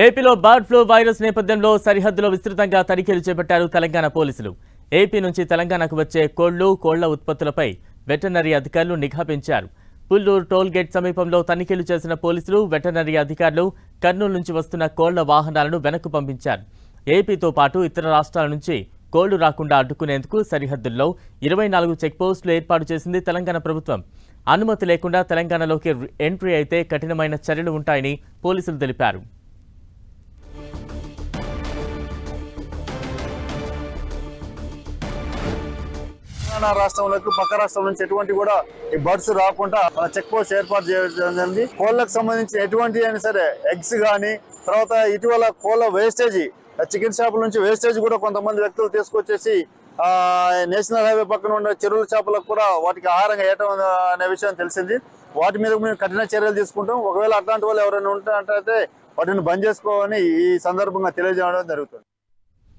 ఏపీలో bird flu virus నేపథ్యంలో సరిహద్దులో విస్తృతంగా తనిఖీలు చేపట్టారు తెలంగాణ పోలీసులు. ఏపీ నుంచి తెలంగాణకు వచ్చే కోళ్ల ఉత్పత్తులపై వెటర్నరీ అధికారులు నిఘా పెంచారు. పుల్లూరు టోల్ గేట్ సమీపంలో తనిఖీలు చేసిన పోలీసులు, వెటర్నరీ అధికారులు కర్నూలు నుంచి వస్తున్న కోళ్ల వాహనాలను వెనక్కు పంపించారు. ఏపీతో పాటు ఇతర రాష్ట్రాల నుంచి కోళ్లు రాకుండా అడ్డుకునేందుకు సరిహద్దుల్లో 24 చెక్పోస్టులు ఏర్పాటు చేసింది తెలంగాణ ప్రభుత్వం. అనుమతి లేకుండా తెలంగాణలోకి ఎంట్రీ అయితే కఠినమైన చర్యలు ఉంటాయని పోలీసులు తెలిపారు. తెలంగాణ రాష్ట్రంలోకి పక్క రాష్ట్రం నుంచి ఎటువంటి కూడా ఈ బర్డ్స్ రాకుండా చెక్ పోస్ట్ ఏర్పాటు చేయడం. కోళ్లకు సంబంధించి ఎటువంటి అయినా సరే ఎగ్స్ కానీ, తర్వాత ఇటీవల కోళ్ల వేస్టేజ్, చికెన్ షాపుల నుంచి వేస్టేజ్ కూడా కొంతమంది వ్యక్తులు తీసుకొచ్చేసి నేషనల్ హైవే పక్కన ఉన్న చెరువుల చేపలకు కూడా వాటికి ఆహారంగా వేయటం అనే విషయం తెలిసింది. వాటి మీద మేము కఠిన చర్యలు తీసుకుంటాం. ఒకవేళ అట్లాంటి వాళ్ళు ఎవరైనా ఉంటే వాటిని బంద్ చేసుకోవాలని ఈ సందర్భంగా తెలియజేయడం జరుగుతుంది.